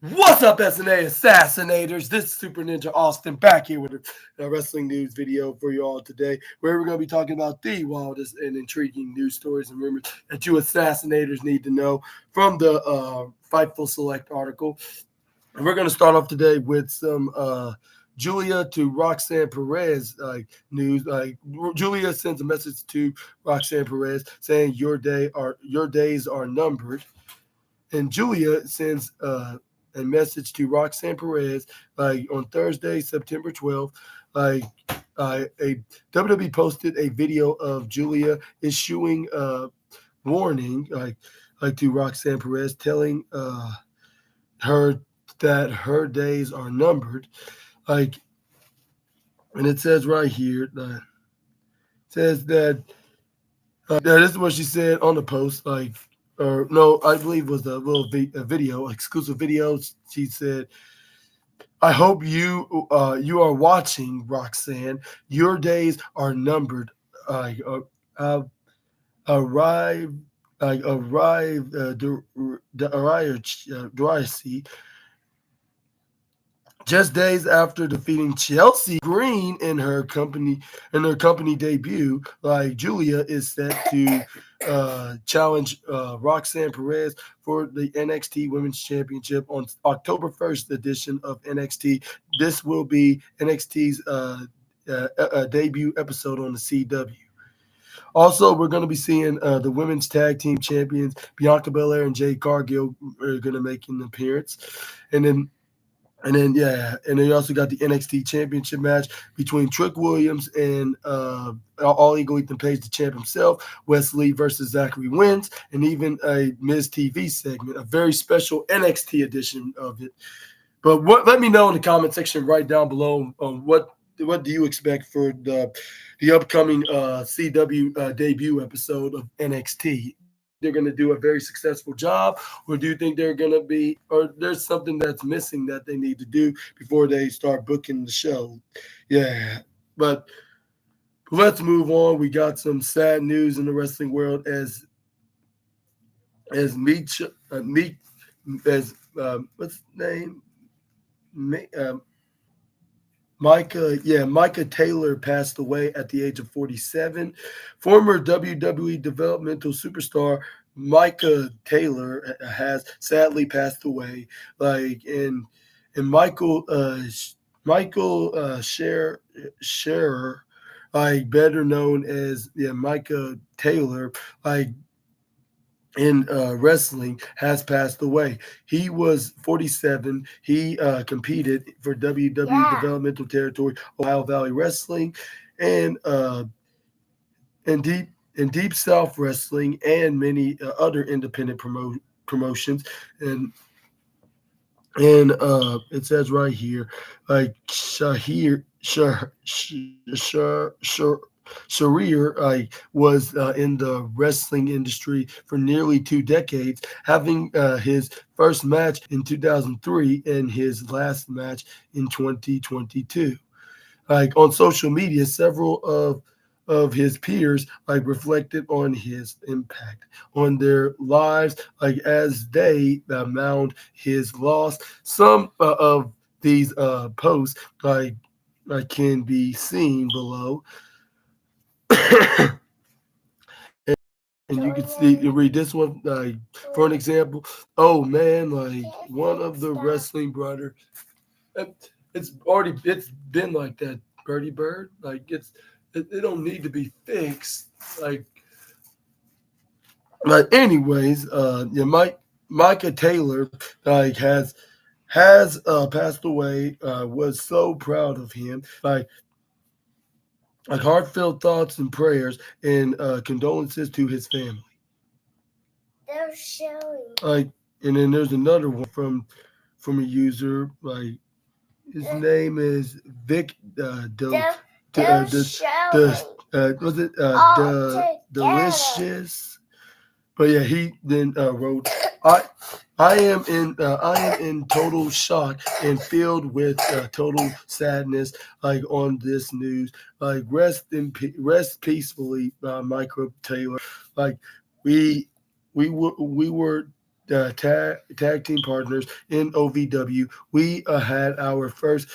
What's up, SNA Assassinators? This is Super Ninja Austin back here with a wrestling news video for you all today, where we're going to be talking about the wildest and intriguing news stories and rumors that you Assassinators need to know from the Fightful Select article. And we're going to start off today with some Julia to Roxanne Perez news. Julia sends a message to Roxanne Perez saying your days are numbered, and Julia sends a message to Roxanne Perez on Thursday, September 12th. A WWE posted a video of Julia issuing a warning to Roxanne Perez, telling her that her days are numbered. And it says right here, says that this is what she said on the post. Or no, I believe it was a little video, exclusive video. She said, "I hope you are watching, Roxanne. Your days are numbered. Arrive, Darius, just days after defeating Chelsea Green in her company debut. Julia is set to challenge Roxanne Perez for the NXT Women's Championship on October 1st edition of NXT. This will be NXT's debut episode on the CW. Also, we're going to be seeing the women's tag team champions Bianca Belair and Jade Cargill are going to make an appearance, and then you also got the NXT Championship match between Trick Williams and All Ego Ethan Page, the champ himself, Wesley versus Zachary Wentz, and even a Miz TV segment, a very special NXT edition of it. But let me know in the comment section right down below what do you expect for the upcoming CW debut episode of NXT? They're going to do a very successful job, or do you think they're going to be, or there's something that's missing that they need to do before they start booking the show? Yeah, but let's move on. We got some sad news in the wrestling world as what's his name? Micah Taylor passed away at the age of 47. Former WWE developmental superstar Micah Taylor has sadly passed away. And Michael Scherer, better known as Micah Taylor, in wrestling, has passed away. He was 47. He competed for WWE Developmental Territory, Ohio Valley Wrestling, and Deep South Wrestling, and many other independent promotions. And it says right here, Sharir was in the wrestling industry for nearly 2 decades, having his first match in 2003 and his last match in 2022. On social media, several of his peers reflected on his impact on their lives as they mourned his loss. Some of these posts can be seen below. And you can read this one for an example. Oh man, one of the wrestling brother, it's been like that, Birdie Bird. It don't need to be fixed. Anyways, Micah Taylor has passed away. Was so proud of him. Heartfelt thoughts and prayers and condolences to his family. They're showing. And then there's another one from a user. His name is Vic. Was it Delicious? But yeah, he then wrote, I am in total shock and filled with total sadness on this news. Rest peacefully, Michael Taylor. We were tag team partners in OVW. We had our first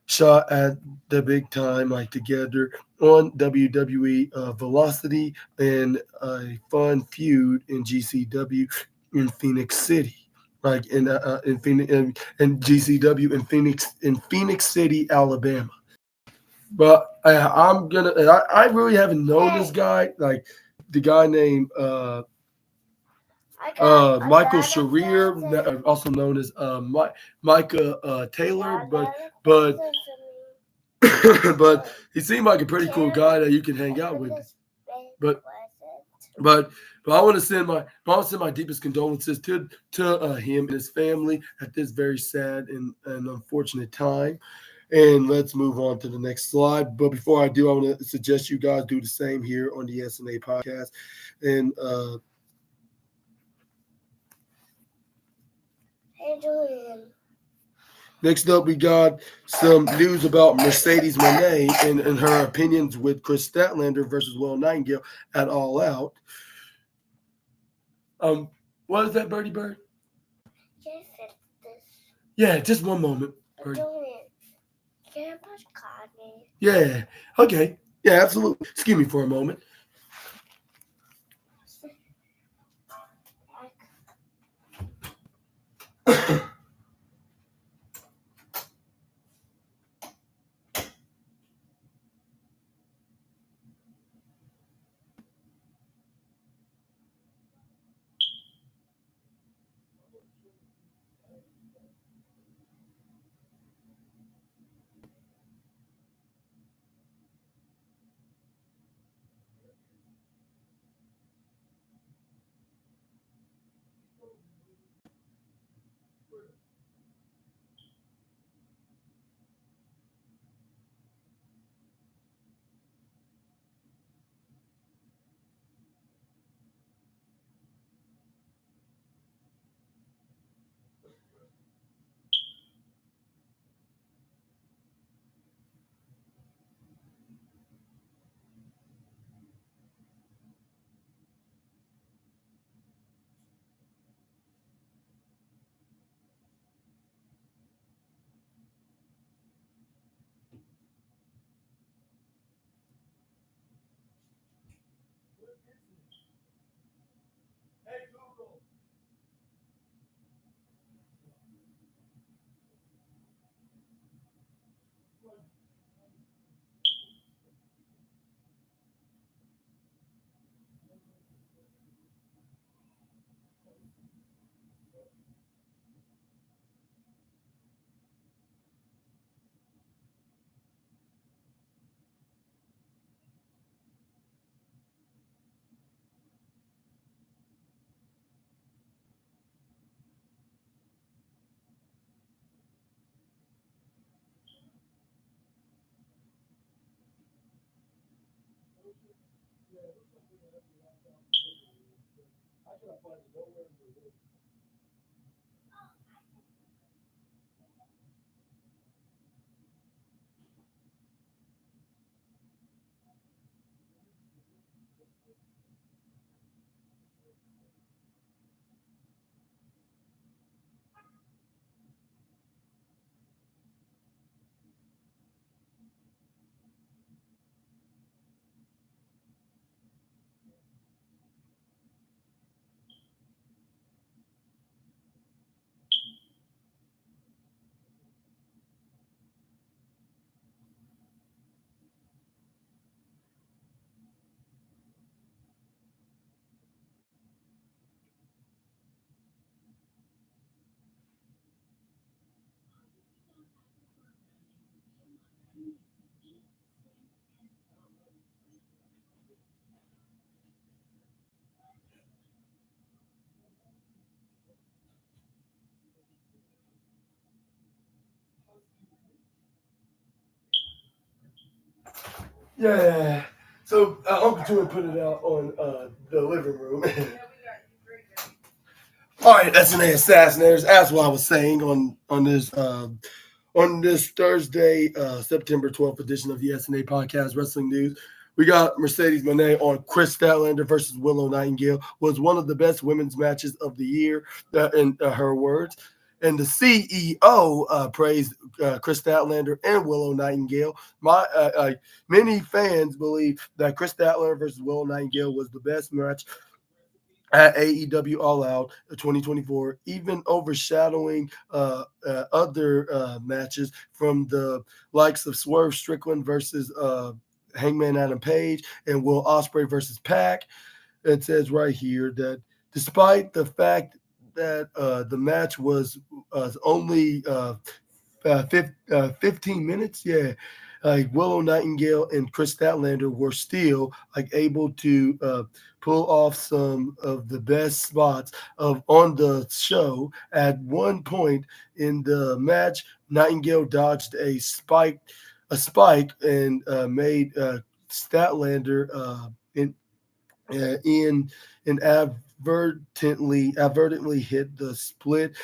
shot at the big time, like together on WWE Velocity and a fun feud in GCW in Phoenix City. Like in Phoenix in GCW in Phoenix City, Alabama. But I really haven't known this guy, like the guy named Michael Sharir, also known as Micah Taylor, but but he seemed like a pretty cool guy that you can hang out with. But but I want to send my deepest condolences to him and his family at this very sad and unfortunate time. And let's move on to the next slide. But before I do, I want to suggest you guys do the same here on the SNA podcast. And Hey, Julian. next up, we got some news about Mercedes Moné and her opinions with Chris Statlander versus Will Nightingale at All Out. What is that, Birdie Bird? Can you fix this? Yeah, just one moment. Birdie. Julian, can I push Connie? Yeah. Okay. Yeah, absolutely. Excuse me for a moment. Yeah. So Uncle Joey put it out on the living room. All right, SNA Assassinators. That's what I was saying on this Thursday, September 12th edition of the SNA Podcast Wrestling News. We got Mercedes Moné on Chris Statlander versus Willow Nightingale. Was one of the best women's matches of the year, in her words. And the CEO praised Chris Statlander and Willow Nightingale. Many fans believe that Chris Statlander versus Willow Nightingale was the best match at AEW All Out 2024, even overshadowing other matches from the likes of Swerve Strickland versus Hangman Adam Page and Will Ospreay versus Pac. It says right here that despite the fact that the match was only 15 minutes, yeah, like Willow Nightingale and Chris Statlander were still like able to pull off some of the best spots of on the show. At one point in the match, Nightingale dodged a spike and made Statlander in and advertently hit the splits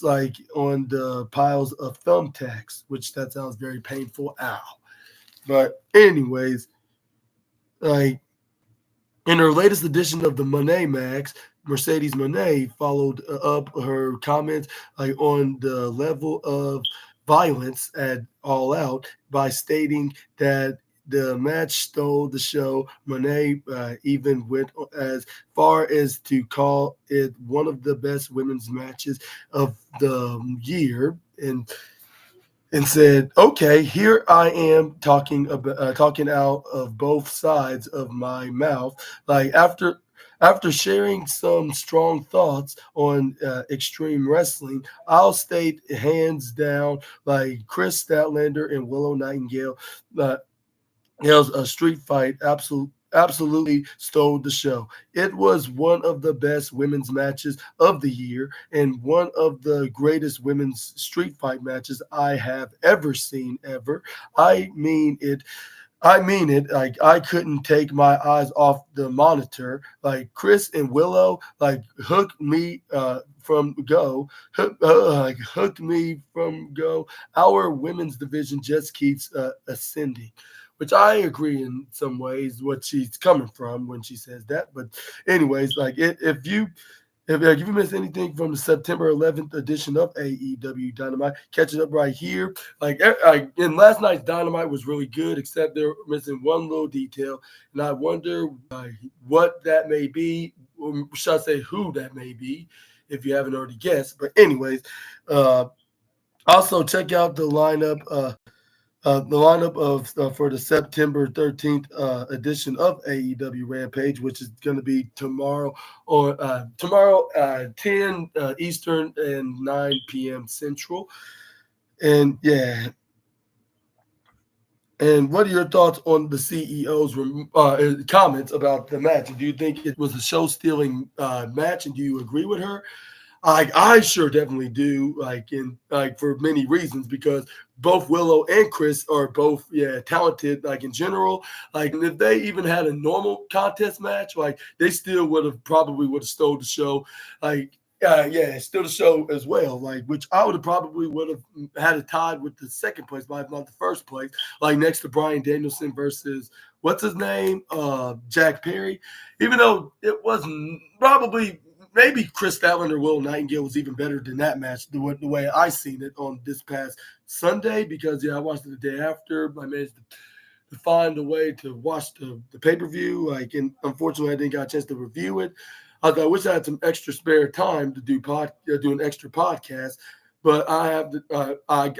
like on the piles of thumbtacks, which that sounds very painful. Ow. But anyways, like in her latest edition of the Monet Max, Mercedes Moné followed up her comments like on the level of violence at All Out by stating that the match stole the show. Monet even went as far as to call it one of the best women's matches of the year, and said, "Okay, here I am talking out of both sides of my mouth." Like after sharing some strong thoughts on extreme wrestling, I'll state hands down, like Chris Statlander and Willow Nightingale. It was a street fight. Absolutely stole the show. It was one of the best women's matches of the year and one of the greatest women's street fight matches I have ever seen ever. I mean it. I mean it. Like I couldn't take my eyes off the monitor. Like Chris and Willow, like hooked me from go. Hooked me from go. Our women's division just keeps ascending, which I agree in some ways what she's coming from when she says that. But anyways, like if you missed anything from the September 11th edition of AEW Dynamite, catch it up right here. And last night's Dynamite was really good, except they're missing one little detail, and I wonder what that may be. Or should I say who that may be, if you haven't already guessed. But anyways, also check out the lineup of for the September 13th edition of AEW Rampage, which is going to be tomorrow 10 Eastern and 9 p.m. Central. And yeah. And what are your thoughts on the CEO's comments about the match? Do you think it was a show-stealing match, and do you agree with her? I sure definitely do, for many reasons, because both Willow and Chris are both talented, like in general. Like, and if they even had a normal contest match, like they still would have stole the show. Still the show as well. Like, which I would have had it tied with the second place, but not the first place. Like next to Bryan Danielson versus what's his name, Jack Perry. Even though it wasn't probably. Maybe Chris Statlander or Will Nightingale was even better than that match, the way I seen it on this past Sunday, because I watched it the day after. I managed to find a way to watch the pay-per-view. And unfortunately I didn't get a chance to review it. I wish I had some extra spare time to do an extra podcast, but I have to. I'm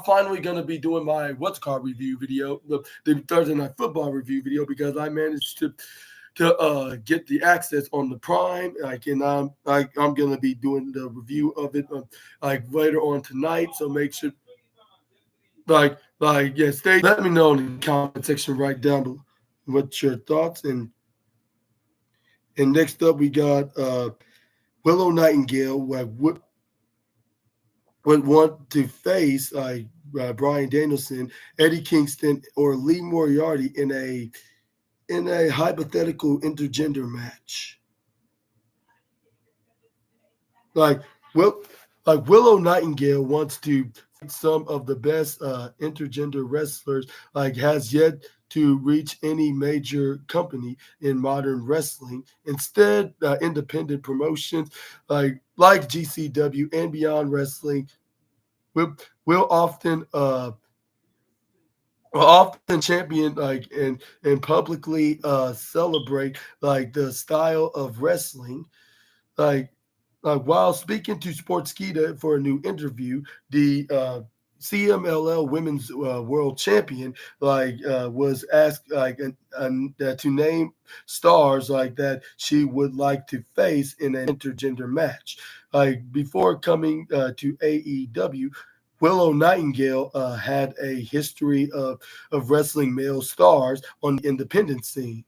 finally going to be doing my review video, the Thursday Night Football review video, because I managed to get the access on the Prime. I'm going to be doing the review of it later on tonight. So make sure stay. Let me know in the comment section right down below what's your thoughts. And next up we got Willow Nightingale, would want to face Bryan Danielson, Eddie Kingston, or Lee Moriarty in a hypothetical intergender match. Willow Nightingale wants to some of the best intergender wrestlers, like has yet to reach any major company in modern wrestling. Instead, independent promotions like GCW and Beyond Wrestling will will often champion and publicly celebrate like the style of wrestling like while speaking to Sportskeeda for a new interview, the CMLL Women's World Champion was asked to name stars like that she would like to face in an intergender match. Like before coming to AEW, Willow Nightingale had a history of wrestling male stars on the independent scene.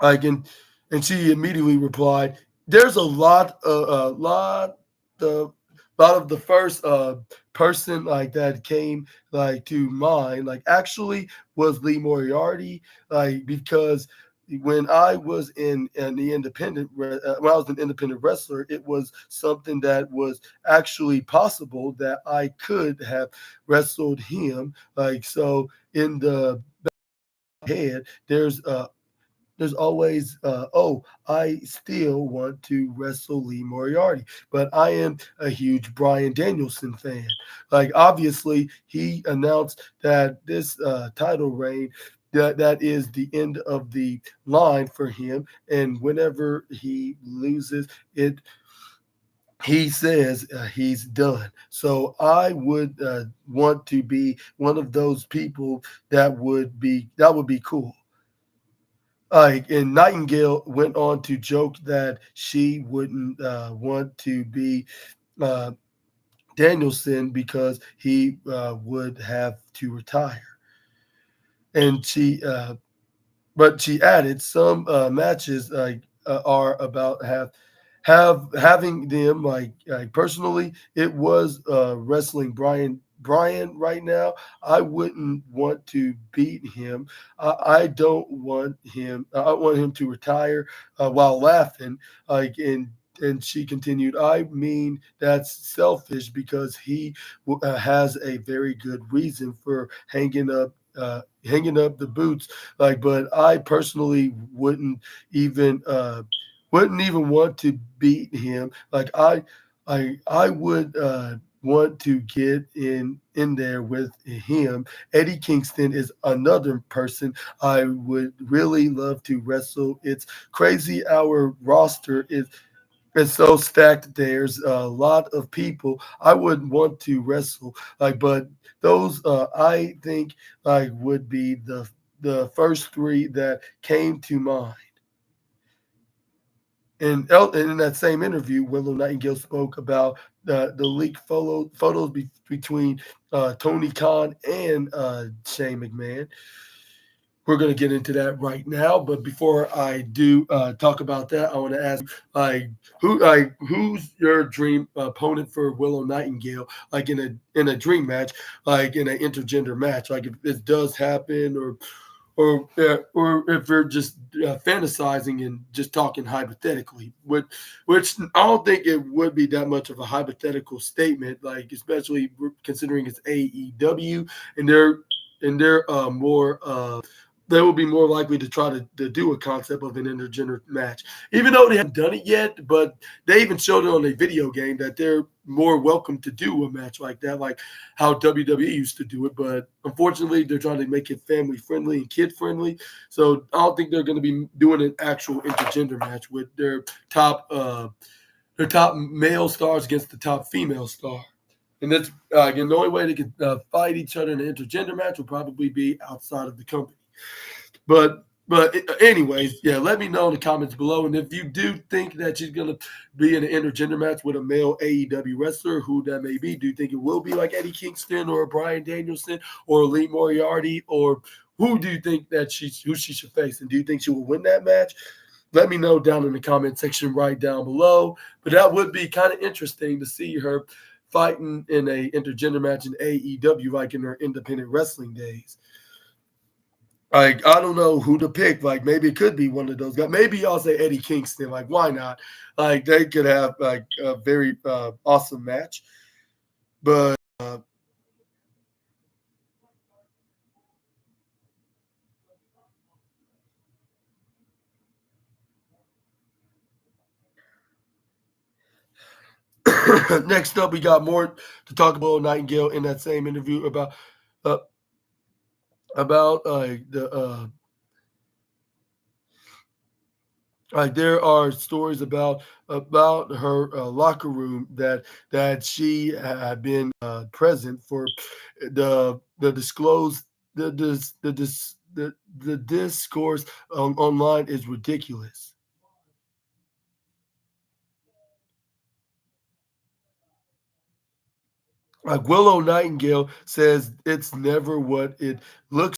Like and she immediately replied, "There's the lot of the first person like that came like to mind. Like actually was Lee Moriarty. Like because when I was in the when I was an independent wrestler, it was something that was actually possible that I could have wrestled him. Like so in the head, there's always, oh, I still want to wrestle Lee Moriarty, but I am a huge Brian Danielson fan. Like, obviously, he announced that this title reign. That is the end of the line for him, and whenever he loses it, he says he's done. So I would want to be one of those people that would be cool. And Nightingale went on to joke that she wouldn't want to be uh, Danielson because he would have to retire. And but she added some matches are about having them personally. It was wrestling Brian right now. I wouldn't want to beat him. I don't want him. I want him to retire while laughing. And she continued, I mean, that's selfish because he has a very good reason for hanging up the boots. But I personally wouldn't even want to beat him. I would want to get in there with him. Eddie Kingston is another person I would really love to wrestle. It's crazy our roster is so stacked. There's a lot of people I would want to wrestle. But those I think would be the first three that came to mind. And in that same interview, Willow Nightingale spoke about the leaked photos between Tony Khan and Shane McMahon. We're going to get into that right now, but before I do talk about that, I want to ask like who's your dream opponent for Willow Nightingale, like in a dream match, like in an intergender match, like if this does happen, or if we're just fantasizing and just talking hypothetically, which I don't think it would be that much of a hypothetical statement, like especially considering it's AEW and they're more they will be more likely to try to do a concept of an intergender match, even though they haven't done it yet. But they even showed it on a video game that they're more welcome to do a match like that, like how WWE used to do it. But unfortunately, they're trying to make it family friendly and kid friendly. So I don't think they're going to be doing an actual intergender match with their top male stars against the top female star. And that's again the only way they could fight each other in an intergender match would probably be outside of the company. But anyways, yeah, let me know in the comments below. And if you do think that she's gonna be in an intergender match with a male AEW wrestler, who that may be, do you think it will be like Eddie Kingston or Brian Danielson or Lee Moriarty, or who do you think that who she should face? And do you think she will win that match? Let me know down in the comment section right down below. But that would be kind of interesting to see her fighting in a intergender match in AEW, like in her independent wrestling days. Like I don't know who to pick. Like maybe it could be one of those guys. Maybe y'all say Eddie Kingston. Like why not? Like they could have like a very awesome match. But next up, we got more to talk about Nightingale in that same interview uh, about the like there are stories about her locker room that she had been present for the disclosed the discourse online is ridiculous. Like Willow Nightingale says, it's never what it looks